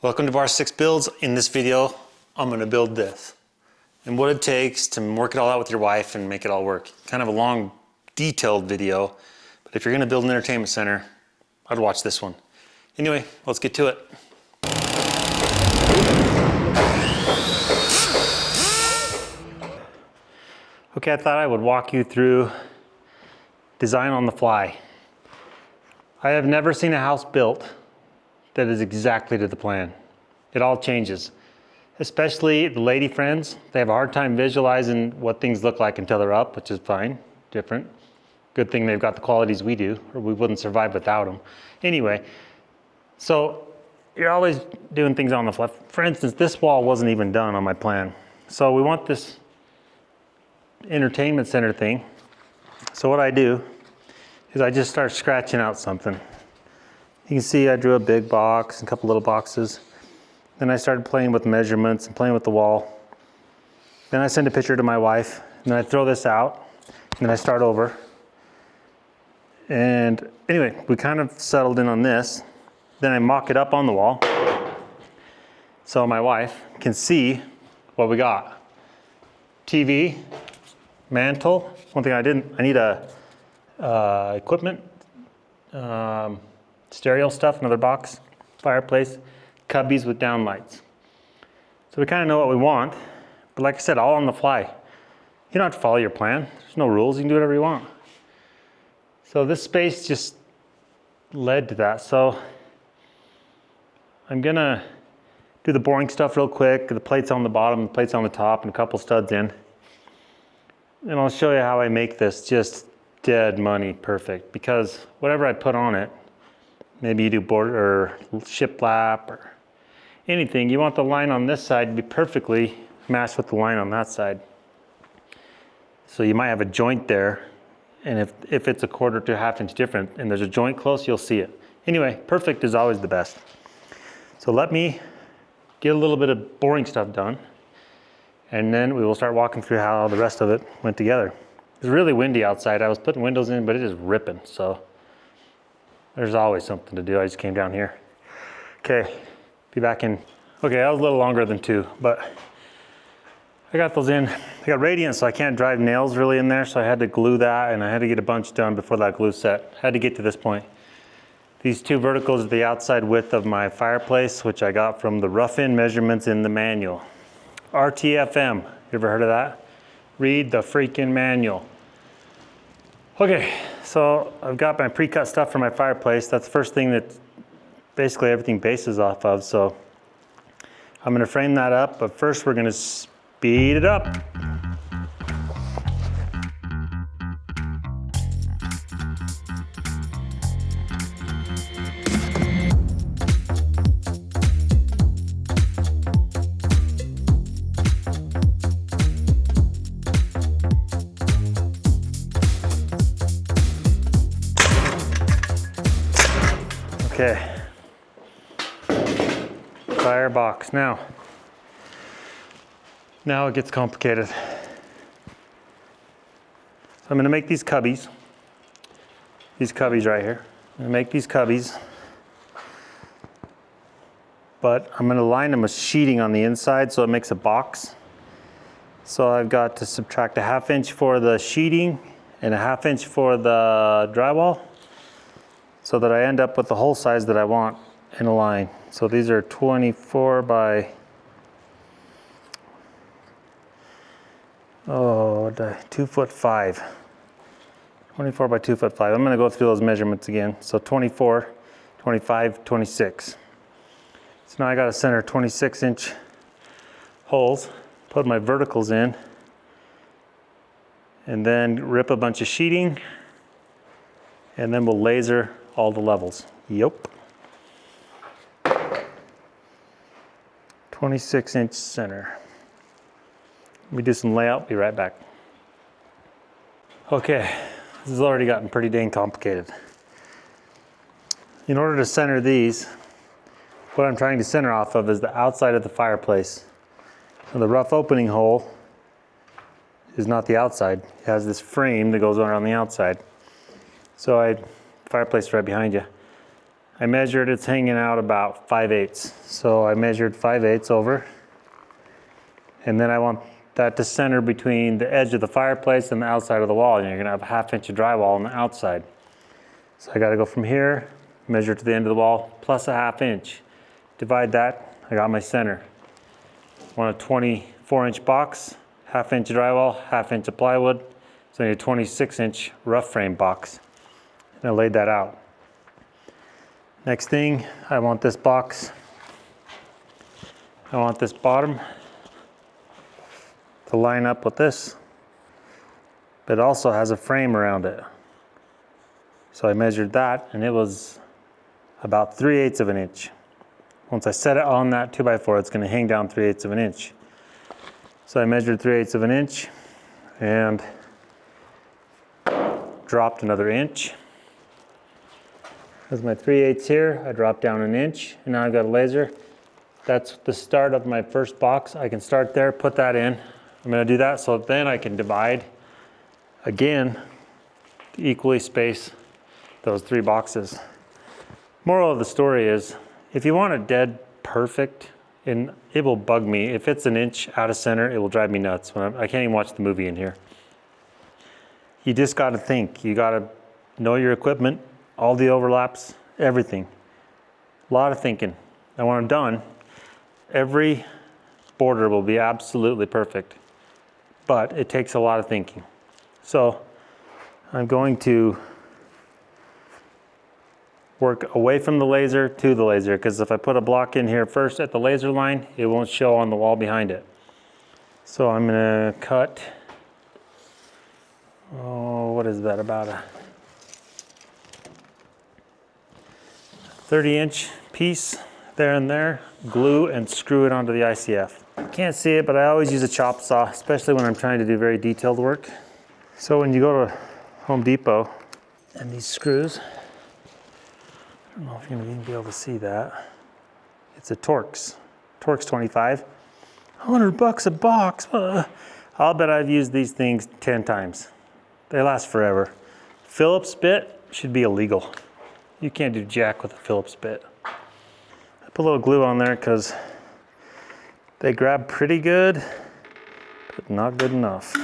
Welcome to Bar 6 Builds. In this video, I'm gonna build this and what it takes to work it all out with your wife and make it all work. Kind of a long, detailed video, but if you're gonna build an entertainment center, I'd watch this one. Anyway, let's get to it. Okay, I thought I would walk you through design on the fly. I have never seen a house built that is exactly to the plan. It all changes. Especially the lady friends, they have a hard time visualizing what things look like until they're up, which is fine, different. Good thing they've got the qualities we do, or we wouldn't survive without them. Anyway, so you're always doing things on the fly. For instance, this wall wasn't even done on my plan. So we want this entertainment center thing. So what I do is I just start scratching out something. You can see I drew a big box and a couple little boxes. Then I started playing with measurements and playing with the wall. Then I send a picture to my wife, and then I throw this out, and then I start over. And anyway, we kind of settled in on this. Then I mock it up on the wall, so my wife can see what we got. TV, mantle. One thing I need a equipment, stereo stuff, another box, fireplace, cubbies with down lights. So we kind of know what we want, but like I said, all on the fly. You don't have to follow your plan. There's no rules, you can do whatever you want. So this space just led to that. So I'm gonna do the boring stuff real quick. The plate's on the bottom, the plate's on the top, and a couple studs in. And I'll show you how I make this just dead money perfect, because whatever I put on it, maybe you do board or shiplap or anything, you want the line on this side to be perfectly matched with the line on that side. So you might have a joint there, and if it's a quarter to a half inch different and there's a joint close, you'll see it. Anyway, perfect is always the best. So let me get a little bit of boring stuff done, and then we will start walking through how the rest of it went together. It's really windy outside. I was putting windows in, but it is ripping, so there's always something to do. I just came down here. Okay, be back in. Okay, that was a little longer than 2, but I got those in. I got radiant, so I can't drive nails really in there, so I had to glue that, and I had to get a bunch done before that glue set. Had to get to this point. These 2 verticals are the outside width of my fireplace, which I got from the rough-in measurements in the manual. RTFM, you ever heard of that? Read the freaking manual. Okay, so I've got my pre-cut stuff for my fireplace. That's the first thing that basically everything bases off of. So I'm gonna frame that up, but first we're gonna speed it up. Okay, firebox. Now it gets complicated. So I'm gonna make these cubbies right here. I'm gonna make these cubbies, but I'm gonna line them with sheeting on the inside so it makes a box. So I've got to subtract a 1/2 inch for the sheeting and a 1/2 inch for the drywall, so that I end up with the hole size that I want in a line. So these are 24 by 2'5". 24 by 2'5". I'm gonna go through those measurements again. So 24, 25, 26. So now I got to center 26-inch holes, put my verticals in, and then rip a bunch of sheeting, and then we'll laser all the levels. Yep. 26-inch center. Let me do some layout, be right back. Okay, this has already gotten pretty dang complicated. In order to center these, what I'm trying to center off of is the outside of the fireplace. So the rough opening hole is not the outside. It has this frame that goes around the outside. So fireplace right behind you. I measured it's hanging out about 5/8. So I measured 5/8 over. And then I want that to center between the edge of the fireplace and the outside of the wall. And you're gonna have a 1/2 inch of drywall on the outside. So I gotta go from here, measure to the end of the wall, plus a 1/2 inch. Divide that, I got my center. I want a 24-inch box, 1/2 inch drywall, 1/2 inch of plywood. So I need a 26-inch rough frame box. And I laid that out. Next thing, I want this box. I want this bottom to line up with this, but it also has a frame around it. So I measured that and it was about 3/8 of an inch. Once I set it on that 2x4, it's gonna hang down 3/8 of an inch. So I measured 3/8 of an inch and dropped another inch. There's my 3/8 here. I dropped down an inch and now I've got a laser. That's the start of my first box. I can start there, put that in. I'm gonna do that so then I can divide again to equally space those 3 boxes. Moral of the story is, if you want it dead perfect, and it will bug me, if it's an inch out of center, it will drive me nuts. I can't even watch the movie in here. You just gotta think. You gotta know your equipment, all the overlaps, everything. A lot of thinking. And when I'm done, every border will be absolutely perfect. But it takes a lot of thinking. So I'm going to work away from the laser to the laser, because if I put a block in here first at the laser line, it won't show on the wall behind it. So I'm gonna cut, what is that, about a 30-inch piece there and there, glue and screw it onto the ICF. Can't see it, but I always use a chop saw, especially when I'm trying to do very detailed work. So when you go to Home Depot and these screws, I don't know if you're gonna even be able to see that. It's a Torx 25, $100 a box. I'll bet I've used these things 10 times. They last forever. Phillips bit should be illegal. You can't do jack with a Phillips bit. I put a little glue on there because they grab pretty good, but not good enough.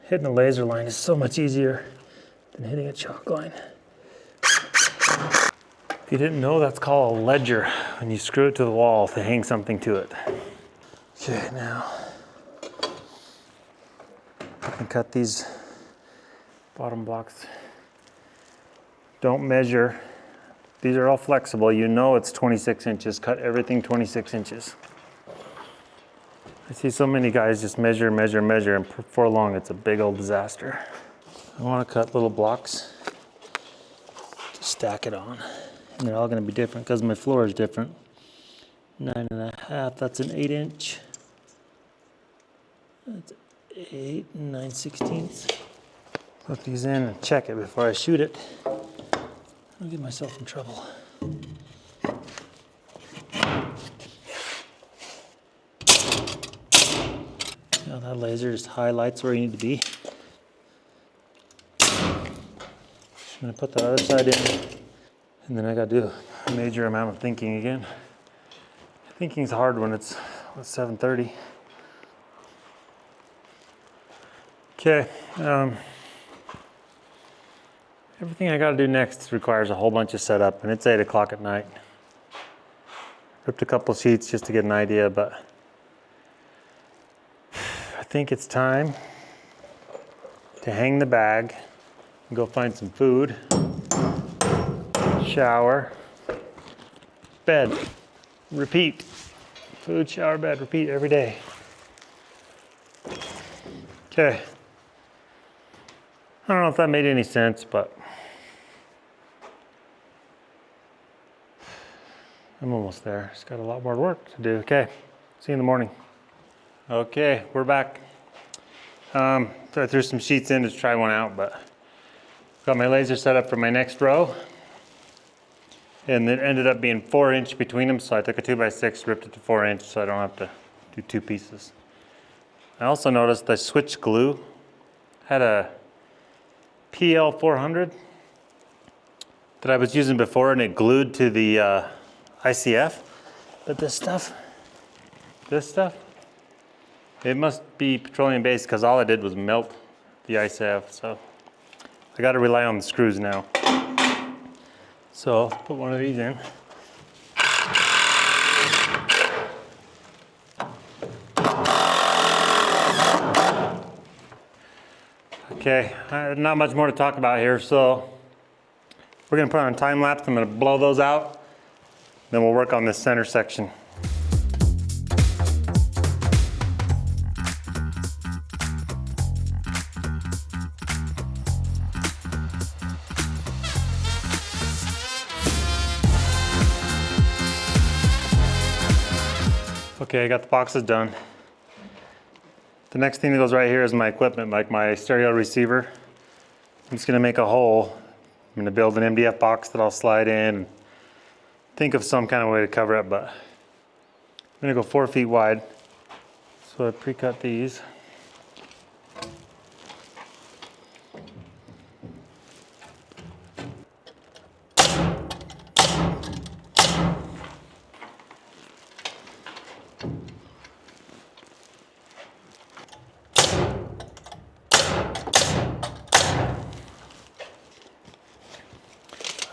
Hitting a laser line is so much easier than hitting a chalk line. If you didn't know, that's called a ledger when you screw it to the wall to hang something to it. Okay, now I can cut these bottom blocks. Don't measure. These are all flexible. You know it's 26 inches. Cut everything 26 inches. I see so many guys just measure, measure, measure, and before long it's a big old disaster. I want to cut little blocks to stack it on. And they're all going to be different because my floor is different. 9.5, that's an 8-inch. That's 8 and 9/16. Put these in and check it before I shoot it. I'll get myself in trouble. Now that laser just highlights where you need to be. I'm going to put the other side in, and then I got to do a major amount of thinking again. Thinking's hard when it's 7:30. Okay. Everything I got to do next requires a whole bunch of setup, and it's 8 o'clock at night. Ripped a couple sheets just to get an idea, but I think it's time to hang the bag and go find some food, shower, bed, repeat. Food, shower, bed, repeat every day. Okay. I don't know if that made any sense, but I'm almost there. Just got a lot more work to do. Okay, see you in the morning. Okay, we're back. So I threw some sheets in to try one out, but got my laser set up for my next row. And it ended up being 4-inch between them, so I took a 2x6, ripped it to 4-inch so I don't have to do 2 pieces. I also noticed I switched glue. Had a PL400 that I was using before and it glued to the ICF. But this stuff, it must be petroleum based because all I did was melt the ICF. So I got to rely on the screws now. So I'll put one of these in. Okay, not much more to talk about here. So we're gonna put on a time lapse. I'm gonna blow those out. Then we'll work on this center section. Okay, I got the boxes done. The next thing that goes right here is my equipment, like my stereo receiver. I'm just gonna make a hole. I'm gonna build an MDF box that I'll slide in and think of some kind of way to cover it, but I'm gonna go 4 feet wide. So I pre-cut these.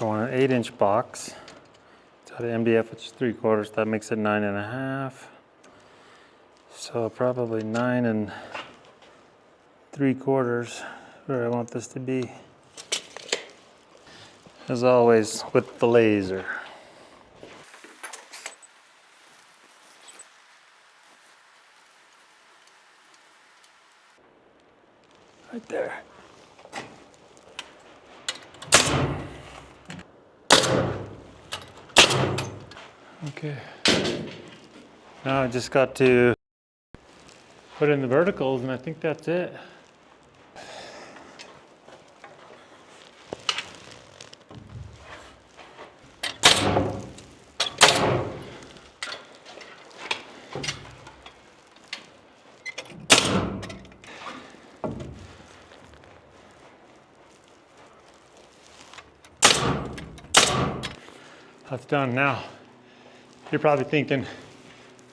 I want an 8-inch box. It's out of MDF, which is 3/4. That makes it 9.5. So probably 9 3/4 where I want this to be. As always, with the laser. Right there. Okay. Now I just got to put in the verticals and I think that's it. That's done. Now, you're probably thinking,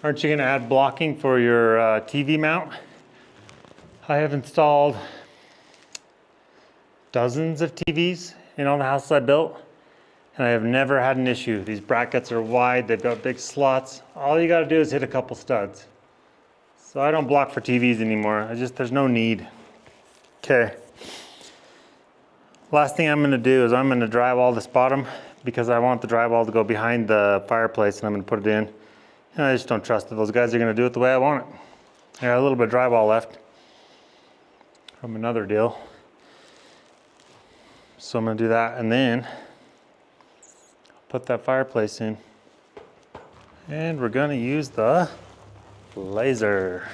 aren't you gonna add blocking for your TV mount? I have installed dozens of TVs in all the houses I built, and I have never had an issue. These brackets are wide, they've got big slots. All you gotta do is hit a couple studs. So I don't block for TVs anymore. There's no need. Okay. Last thing I'm gonna do is I'm gonna drywall this bottom because I want the drywall to go behind the fireplace and I'm gonna put it in. And I just don't trust that those guys are gonna do it the way I want it. I got a little bit of drywall left from another deal. So I'm gonna do that and then put that fireplace in. And we're gonna use the laser.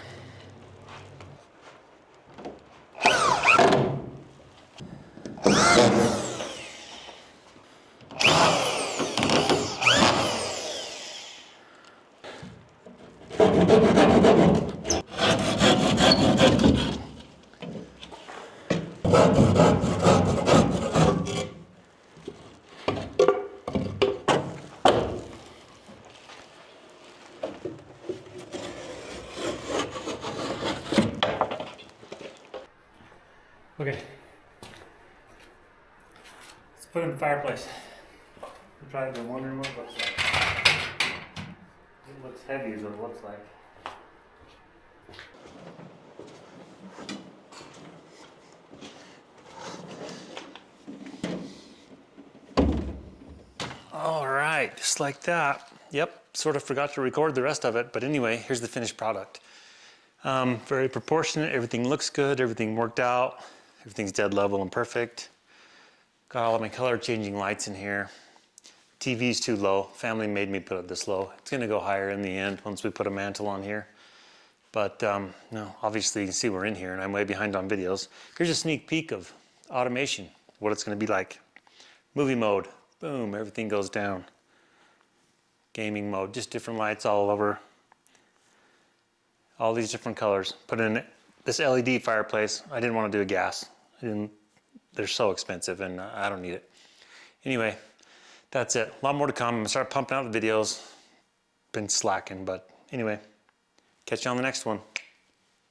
Okay, let's put it in the fireplace. You're probably been wondering what it looks like. It looks heavy is what it looks like. All right, just like that. Yep, sort of forgot to record the rest of it, but anyway, here's the finished product. Very proportionate, everything looks good, everything worked out. Everything's dead level and perfect. Got all of my color changing lights in here. TV's too low. Family made me put it this low. It's gonna go higher in the end once we put a mantle on here. But no, obviously you can see we're in here and I'm way behind on videos. Here's a sneak peek of automation, what it's gonna be like. Movie mode, boom, everything goes down. Gaming mode, just different lights all over. All these different colors. Put in this LED fireplace. I didn't want to do a gas. They're so expensive and I don't need it. Anyway, that's it. A lot more to come. I'm gonna start pumping out the videos. Been slacking, but anyway, catch you on the next one.